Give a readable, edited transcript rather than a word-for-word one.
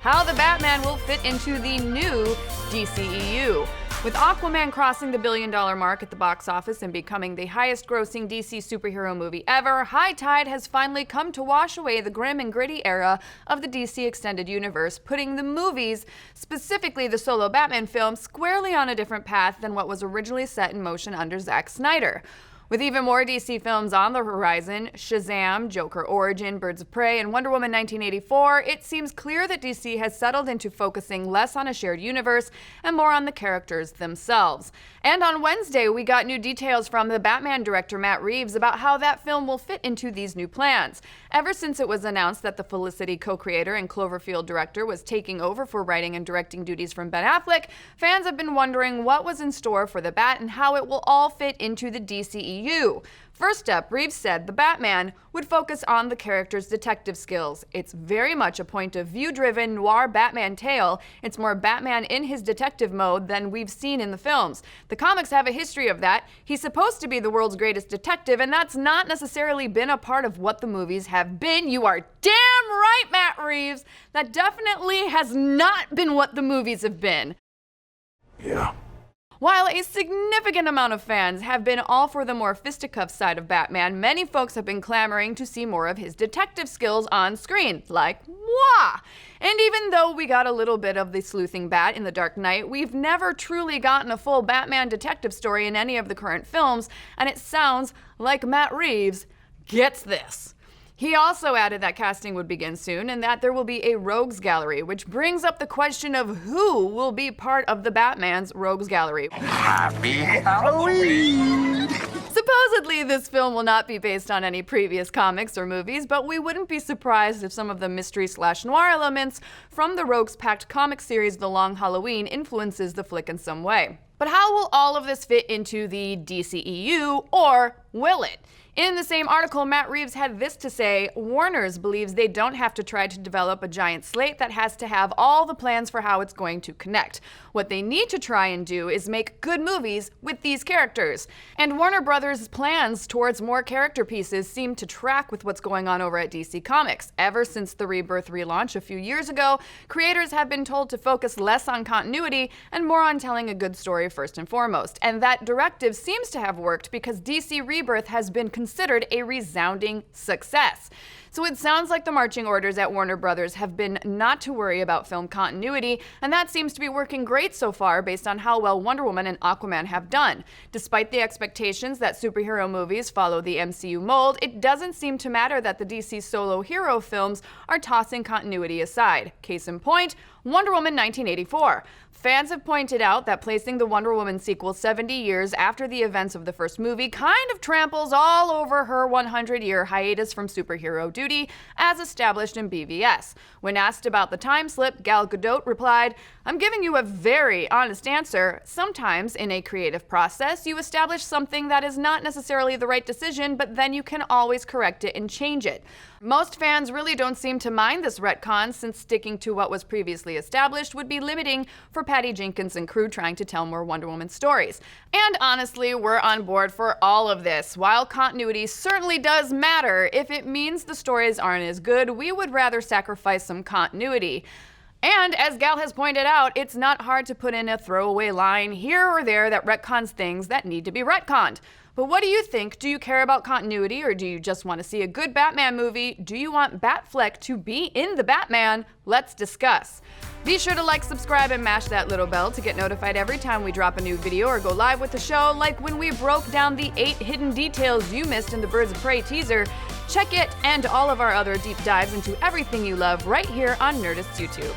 how the Batman will fit into the new DCEU. With Aquaman crossing the billion-dollar mark at the box office and becoming the highest-grossing DC superhero movie ever, high tide has finally come to wash away the grim and gritty era of the DC Extended Universe, putting the movies, specifically the solo Batman film, squarely on a different path than what was originally set in motion under Zack Snyder. With even more DC films on the horizon, Shazam, Joker Origin, Birds of Prey, and Wonder Woman 1984, it seems clear that DC has settled into focusing less on a shared universe and more on the characters themselves. And on Wednesday, we got new details from the Batman director Matt Reeves about how that film will fit into these new plans. Ever since it was announced that the Felicity co-creator and Cloverfield director was taking over for writing and directing duties from Ben Affleck, fans have been wondering what was in store for the Bat and how it will all fit into the DCEU. First up, Reeves said the Batman would focus on the character's detective skills. It's very much a point-of-view-driven noir Batman tale. It's more Batman in his detective mode than we've seen in the films. The comics have a history of that. He's supposed to be the world's greatest detective, and that's not necessarily been a part of what the movies have been. You are damn right, Matt Reeves. That definitely has not been what the movies have been. Yeah. While a significant amount of fans have been all for the more fisticuffs side of Batman, many folks have been clamoring to see more of his detective skills on screen, like moi! And even though we got a little bit of the sleuthing bat in The Dark Knight, we've never truly gotten a full Batman detective story in any of the current films, and it sounds like Matt Reeves gets this. He also added that casting would begin soon and that there will be a rogues gallery, which brings up the question of who will be part of the Batman's rogues gallery. Happy Halloween! Supposedly, this film will not be based on any previous comics or movies, but we wouldn't be surprised if some of the mystery/noir elements from the Rogues-packed comic series The Long Halloween influences the flick in some way. But how will all of this fit into the DCEU, or will it? In the same article, Matt Reeves had this to say: Warner's believes they don't have to try to develop a giant slate that has to have all the plans for how it's going to connect. What they need to try and do is make good movies with these characters. And Warner Brothers' plans towards more character pieces seem to track with what's going on over at DC Comics. Ever since the Rebirth relaunch a few years ago, creators have been told to focus less on continuity and more on telling a good story first and foremost. And that directive seems to have worked because DC Rebirth has been considered a resounding success. So it sounds like the marching orders at Warner Brothers have been not to worry about film continuity, and that seems to be working great so far based on how well Wonder Woman and Aquaman have done. Despite the expectations that superhero movies follow the MCU mold, it doesn't seem to matter that the DC solo hero films are tossing continuity aside. Case in point, Wonder Woman 1984. Fans have pointed out that placing the Wonder Woman sequel 70 years after the events of the first movie kind of tramples all over her 100-year hiatus from superhero duty as established in BVS. When asked about the time slip, Gal Gadot replied, "I'm giving you a very honest answer. Sometimes in a creative process, you establish something that is not necessarily the right decision, but then you can always correct it and change it." Most fans really don't seem to mind this retcon, since sticking to what was previously established would be limiting for Patty Jenkins and crew trying to tell more Wonder Woman stories. And honestly, we're on board for all of this. While continuity certainly does matter, if it means the stories aren't as good, we would rather sacrifice some continuity. And as Gal has pointed out, it's not hard to put in a throwaway line here or there that retcons things that need to be retconned. But what do you think? Do you care about continuity, or do you just want to see a good Batman movie? Do you want Batfleck to be in the Batman? Let's discuss. Be sure to like, subscribe, and mash that little bell to get notified every time we drop a new video or go live with the show, like when we broke down the 8 hidden details you missed in the Birds of Prey teaser. Check it and all of our other deep dives into everything you love right here on Nerdist YouTube.